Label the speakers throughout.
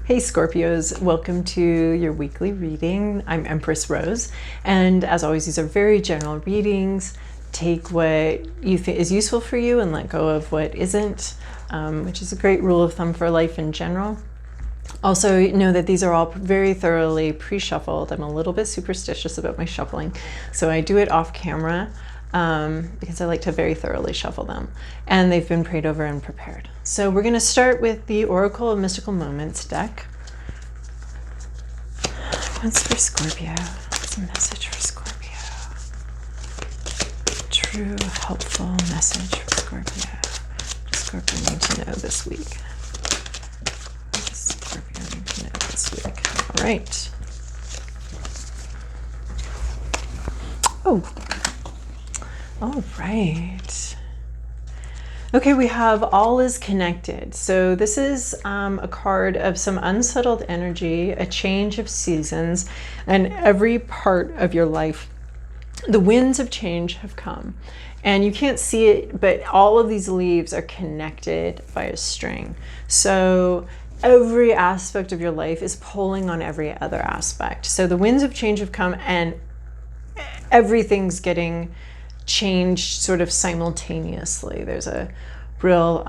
Speaker 1: Hey Scorpios, welcome to your weekly reading. I'm Empress Rose, and as always, these are very general readings. Take what you think is useful for you and let go of what isn't, which is a great rule of thumb for life in general. Also, know that these are all very thoroughly pre-shuffled. I'm a little bit superstitious about my shuffling, so I do it off camera because I like to very thoroughly shuffle them. And they've been prayed over and prepared. So we're going to start with the Oracle of Mystical Moments deck. What's for Scorpio? What's a message for Scorpio? True, helpful message for Scorpio. What does Scorpio need to know this week? What does Scorpio need to know this week? All right. Oh. All right. Okay, we have all is connected. So this is a card of some unsettled energy, a change of seasons, and every part of your life. The winds of change have come. And you can't see it, but all of these leaves are connected by a string. So every aspect of your life is pulling on every other aspect. So the winds of change have come and everything's getting changed sort of simultaneously. There's a real,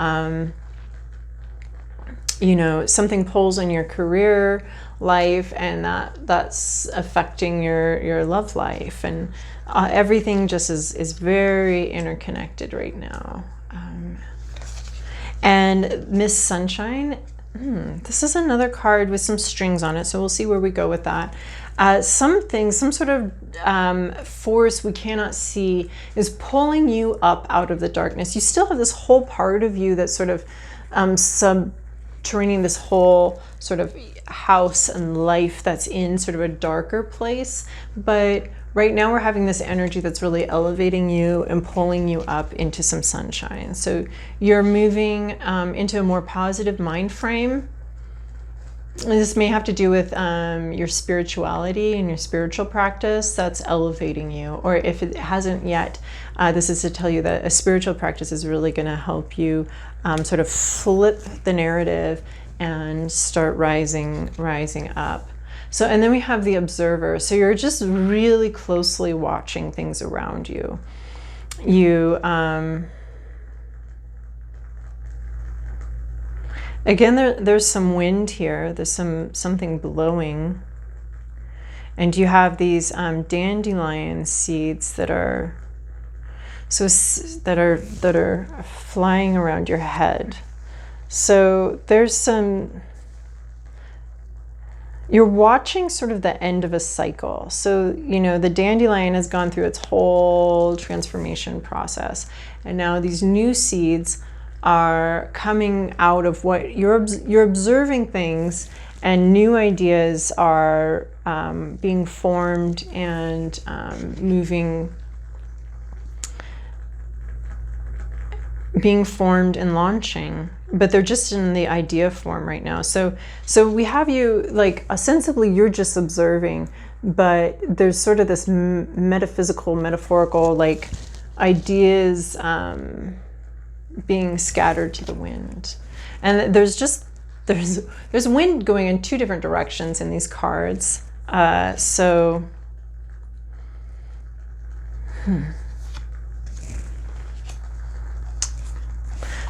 Speaker 1: something pulls on your career life, and that's affecting your love life, and everything just is very interconnected right now. And Miss Sunshine, this is another card with some strings on it, so we'll see where we go with that. Some sort of force we cannot see is pulling you up out of the darkness. You still have this whole part of you that's sort of subterranean, this whole sort of house and life that's in sort of a darker place. But right now we're having this energy that's really elevating you and pulling you up into some sunshine. So you're moving into a more positive mind frame. This may have to do with your spirituality and your spiritual practice that's elevating you. Or if it hasn't yet, this is to tell you that a spiritual practice is really going to help you sort of flip the narrative and start rising up. So, and then we have the observer. So you're just really closely watching things around you. Again, there's some wind here. There's something blowing, and you have these dandelion seeds that are flying around your head. So you're watching sort of the end of a cycle. So the dandelion has gone through its whole transformation process, and now these new seeds are coming out of what you're observing things, and new ideas are being formed and being formed and launching, but they're just in the idea form right now. So we have you, like, ostensibly you're just observing, but there's sort of this metaphysical, metaphorical, like, ideas being scattered to the wind. And there's wind going in two different directions in these cards.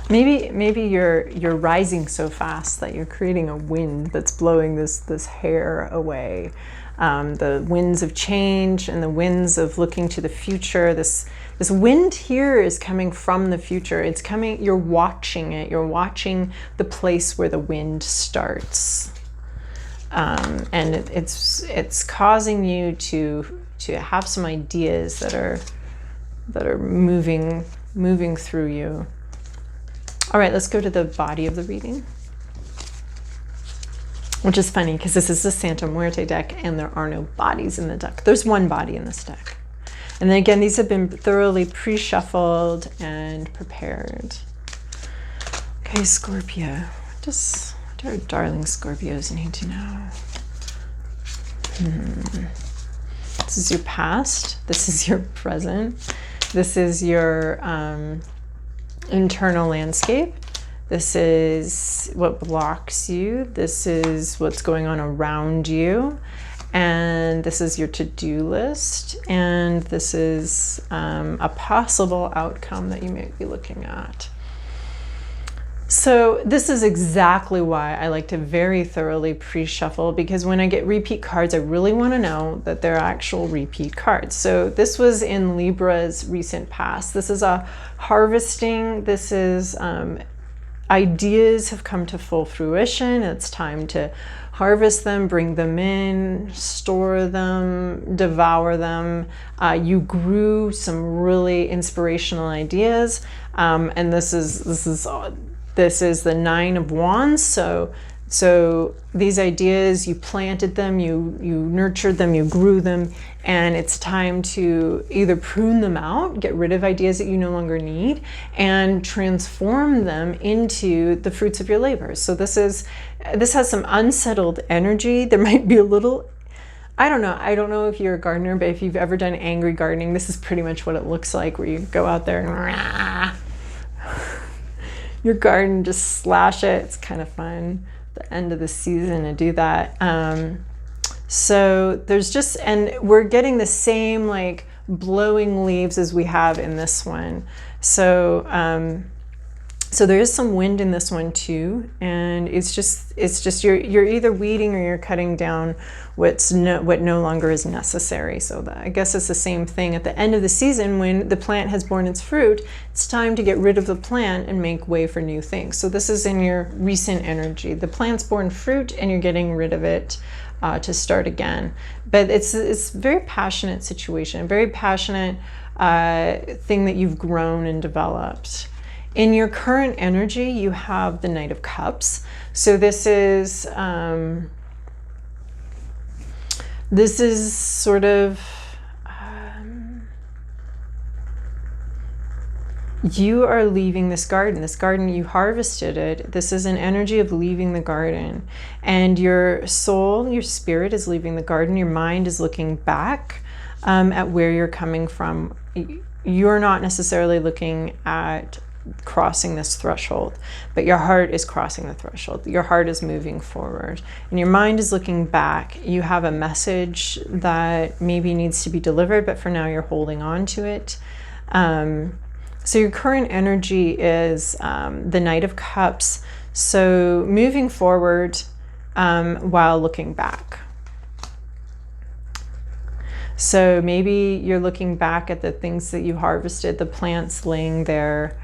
Speaker 1: Maybe you're rising so fast that you're creating a wind that's blowing this hair away. The winds of change and the winds of looking to the future. This wind here is coming from the future. It's coming, you're watching it. You're watching the place where the wind starts. And it's causing you to have some ideas that are moving through you. All right, let's go to the body of the reading, which is funny because this is the Santa Muerte deck and there are no bodies in the deck. There's one body in this deck. And then again, these have been thoroughly pre-shuffled and prepared. Okay, Scorpio. What do our darling Scorpios need to know? This is your past. This is your present. This is your internal landscape. This is what blocks you. This is what's going on around you. And this is your to-do list. And this is a possible outcome that you may be looking at. So this is exactly why I like to very thoroughly pre-shuffle, because when I get repeat cards, I really want to know that they're actual repeat cards. So this was in Libra's recent past. This is a harvesting. This is ideas have come to full fruition. It's time to harvest them, bring them in, store them, devour them. You grew some really inspirational ideas, and this is the 9 of Wands. So these ideas, you planted them, you nurtured them, you grew them, and it's time to either prune them out, get rid of ideas that you no longer need, and transform them into the fruits of your labor. So this has some unsettled energy. There might be a little, I don't know if you're a gardener, but if you've ever done angry gardening, this is pretty much what it looks like, where you go out there and your garden, just slash it. It's kind of fun at the end of the season to do that. So there's just, and we're getting the same like blowing leaves as we have in this one. So so there is some wind in this one too, and it's just you're either weeding or you're cutting down what no longer is necessary. So I guess it's the same thing at the end of the season when the plant has borne its fruit. It's time to get rid of the plant and make way for new things. So this is in your recent energy. The plant's borne fruit and you're getting rid of it to start again. But it's a very passionate situation, a very passionate thing that you've grown and developed. In your current energy, you have the Knight of Cups. So this is sort of, you are leaving this garden. This garden, you harvested it. This is an energy of leaving the garden. And your soul, your spirit is leaving the garden. Your mind is looking back at where you're coming from. You're not necessarily looking at crossing this threshold, but your heart is crossing the threshold. Your heart is moving forward and your mind is looking back. You have a message that maybe needs to be delivered, but for now you're holding on to it. So your current energy is the Knight of Cups. So moving forward while looking back. So maybe you're looking back at the things that you harvested, the plants laying there.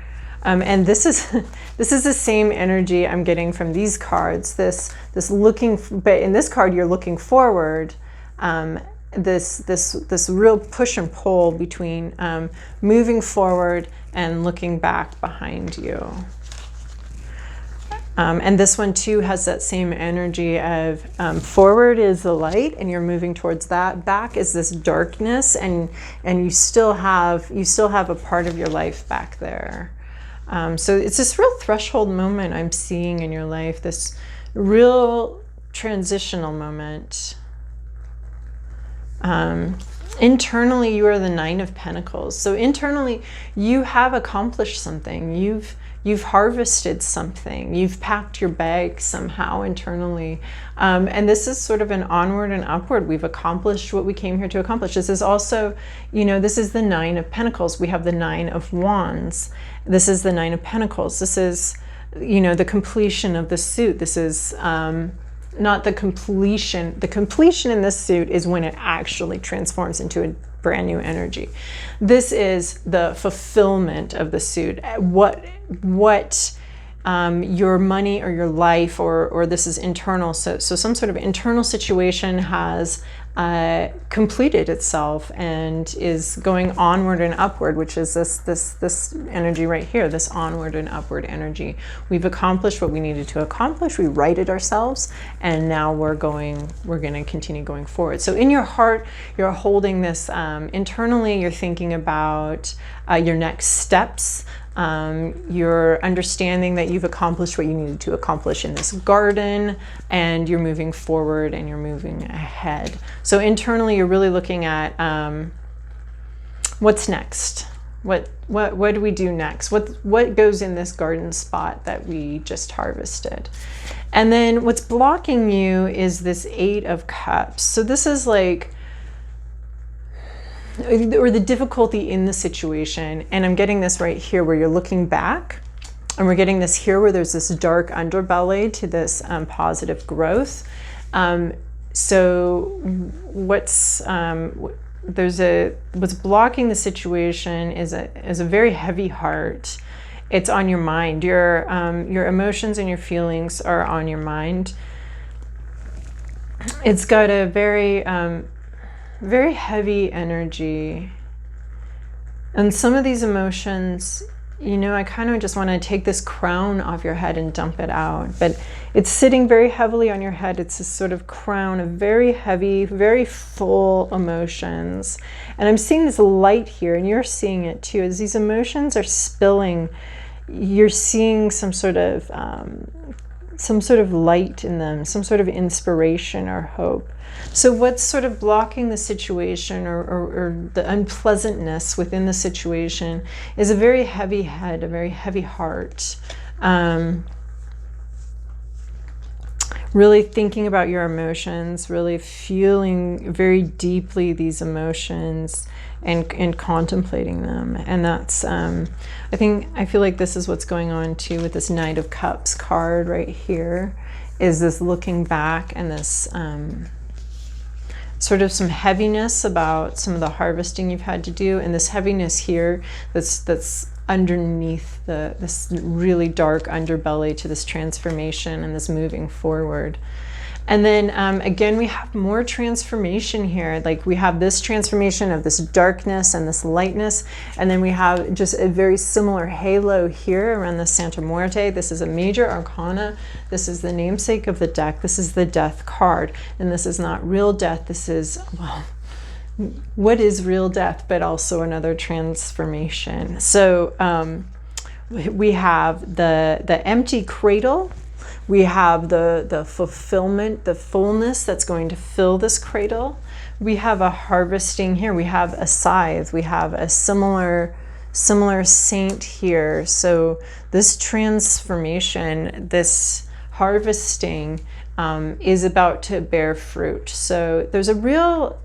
Speaker 1: And this is the same energy I'm getting from these cards. This looking, but in this card you're looking forward. This real push and pull between moving forward and looking back behind you. And this one too has that same energy of forward is the light and you're moving towards that. Back is this darkness, and you still have a part of your life back there. So it's this real threshold moment I'm seeing in your life, this real transitional moment. Internally, you are the 9 of Pentacles. So internally, you have accomplished something. You've harvested something. You've packed your bag somehow internally. And this is sort of an onward and upward. We've accomplished what we came here to accomplish. This is also, this is the 9 of Pentacles. We have the 9 of Wands. This is the 9 of Pentacles. This is, the completion of the suit. This is not the completion. The completion in this suit is when it actually transforms into a brand new energy. This is the fulfillment of the suit. What your money or your life or this is internal. So some sort of internal situation has completed itself and is going onward and upward, which is this energy right here, this onward and upward energy. We've accomplished what we needed to accomplish. We righted ourselves, and now we're going to continue going forward. So in your heart, you're holding this internally. You're thinking about your next steps. You're understanding that you've accomplished what you needed to accomplish in this garden, and you're moving forward and you're moving ahead. So internally, you're really looking at what's next. What do we do next? What goes in this garden spot that we just harvested? And then what's blocking you is this 8 of Cups. So this is like, or the difficulty in the situation. And I'm getting this right here where you're looking back, and we're getting this here where there's this dark underbelly to this positive growth. So what's blocking the situation is a very heavy heart. It's on your mind. Your emotions and your feelings are on your mind. It's got a very very heavy energy, and some of these emotions, you know, I kind of just want to take this crown off your head and dump it out, but it's sitting very heavily on your head. It's this sort of crown of very heavy, very full emotions. And I'm seeing this light here, and you're seeing it too. As these emotions are spilling, you're seeing some sort of light in them, some sort of inspiration or hope. So what's sort of blocking the situation, or the unpleasantness within the situation, is a very heavy head, a very heavy heart. Really thinking about your emotions, really feeling very deeply these emotions, and contemplating them. And that's, I feel like this is what's going on too with this Knight of Cups card right here, is this looking back and this sort of some heaviness about some of the harvesting you've had to do, and this heaviness here that's underneath this really dark underbelly to this transformation and this moving forward. And then again, we have more transformation here. Like we have this transformation of this darkness and this lightness, and then we have just a very similar halo here around the Santa Muerte. This is a major arcana. This is the namesake of the deck. This is the Death card, and this is not real death. This is, well, what is real death, but also another transformation. So we have the empty cradle. We have the fulfillment, the fullness that's going to fill this cradle. We have a harvesting here. We have a scythe. We have a similar saint here. So this transformation, this harvesting is about to bear fruit. So there's a real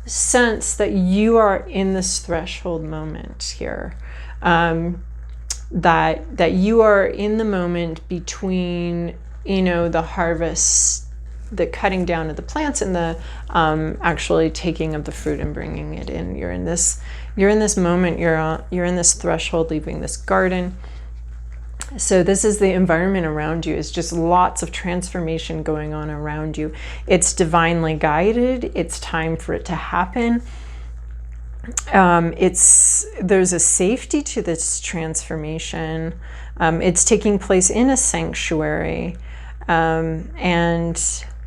Speaker 1: sense that you are in this threshold moment here. That you are in the moment between, the harvest, the cutting down of the plants, and the actually taking of the fruit and bringing it in. You're in this moment. You're in this threshold, leaving this garden. So this is the environment around you. It's just lots of transformation going on around you. It's divinely guided. It's time for it to happen. There's a safety to this transformation. It's taking place in a sanctuary, and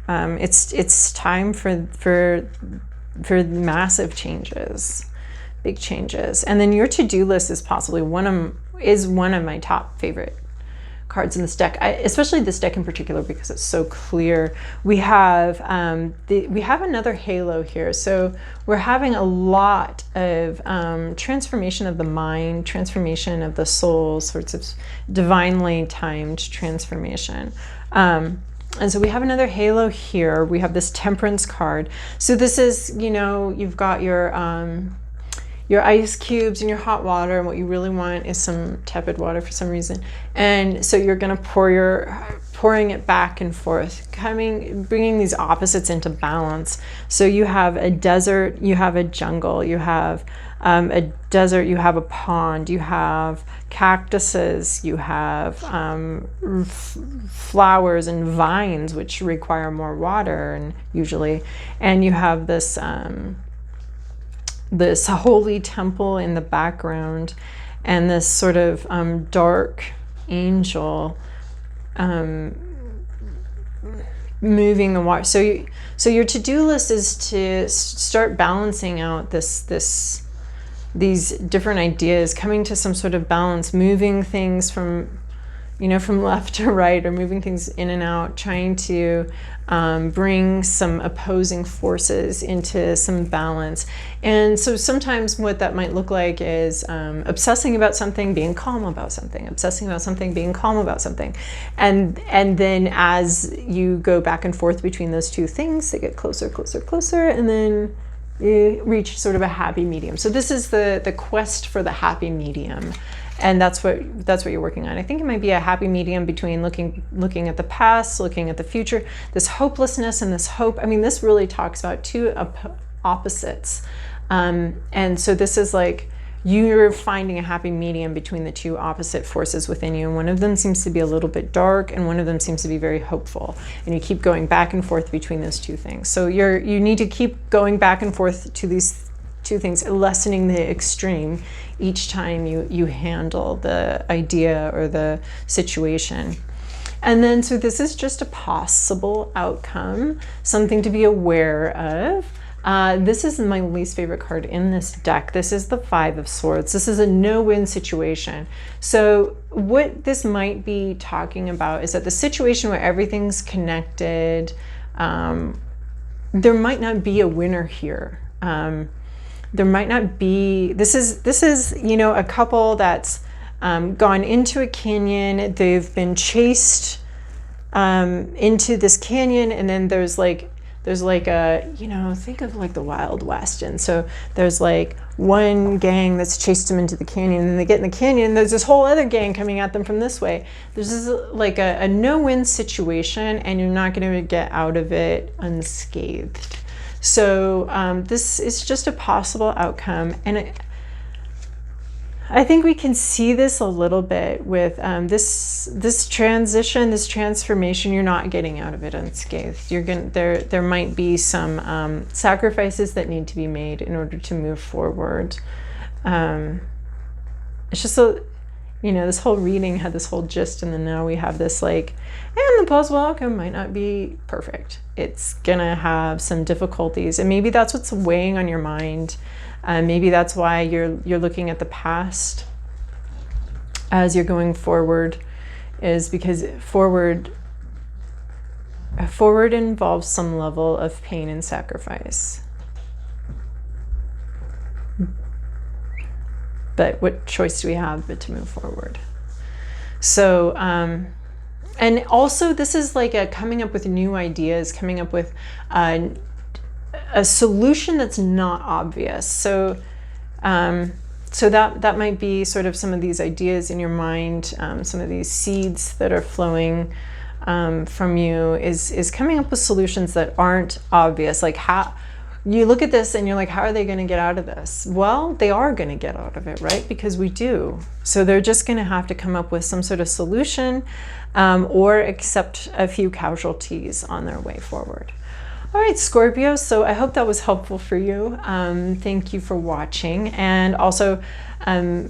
Speaker 1: it's time for massive changes, big changes. And then your to-do list is possibly one of my top favorite cards in this deck, especially this deck in particular, because it's so clear. We have another halo here, so we're having a lot of transformation of the mind, transformation of the soul, sorts of divinely timed transformation. And so we have another halo here. We have this Temperance card. So this is, you've got your ice cubes and your hot water, and what you really want is some tepid water for some reason. And so you're going to pouring it back and forth, bringing these opposites into balance. So you have a desert, you have a jungle, you have a desert, you have a pond, you have cactuses, you have flowers and vines, which require more water, and you have this holy temple in the background, and this sort of dark angel moving the water. So your to-do list is to start balancing out these different ideas, coming to some sort of balance, moving things from you know, from left to right, or moving things in and out, trying to bring some opposing forces into some balance. And so sometimes what that might look like is obsessing about something, being calm about something, obsessing about something, being calm about something. And then as you go back and forth between those two things, they get closer, closer, closer, and then you reach sort of a happy medium. So this is the quest for the happy medium. And that's what you're working on. I think it might be a happy medium between looking at the past, looking at the future, this hopelessness and this hope. I mean, this really talks about two opposites. And so this is like you're finding a happy medium between the two opposite forces within you. And one of them seems to be a little bit dark, and one of them seems to be very hopeful. And you keep going back and forth between those two things. So you need to keep going back and forth to these two things, lessening the extreme each time you handle the idea or the situation. And then, so this is just a possible outcome, something to be aware of. This is my least favorite card in this deck. This is the Five of Swords. This is a no-win situation. So what this might be talking about is that the situation where everything's connected, there might not be a winner here. There might not be, this is, you know, a couple that's gone into a canyon. They've been chased into this canyon, and then there's like a, you know, think of like the Wild West. And so there's like one gang that's chased them into the canyon, and then they get in the canyon, and there's this whole other gang coming at them from this way. There's this like a no-win situation, and you're not going to get out of it unscathed. So this is just a possible outcome, and I think we can see this a little bit with this transition, this transformation. You're not getting out of it unscathed. There might be some sacrifices that need to be made in order to move forward. It's just you know, this whole reading had this whole gist, and then now we have this like, and the possible outcome might not be perfect. It's gonna have some difficulties, and maybe that's what's weighing on your mind. Maybe that's why you're looking at the past as you're going forward, is because forward involves some level of pain and sacrifice. But what choice do we have but to move forward? So, and also this is like a coming up with new ideas, coming up with a solution that's not obvious. So, so that might be sort of some of these ideas in your mind, some of these seeds that are flowing from you is coming up with solutions that aren't obvious. Like how you look at this and you're like, how are they going to get out of this? Well, they are going to get out of it, right? Because we do. So they're just going to have to come up with some sort of solution or accept a few casualties on their way forward. All right, Scorpio, so I hope that was helpful for you. Thank you for watching, and also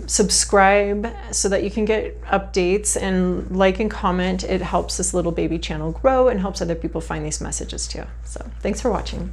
Speaker 1: subscribe so that you can get updates, and like and comment. It helps this little baby channel grow and helps other people find these messages too. So thanks for watching.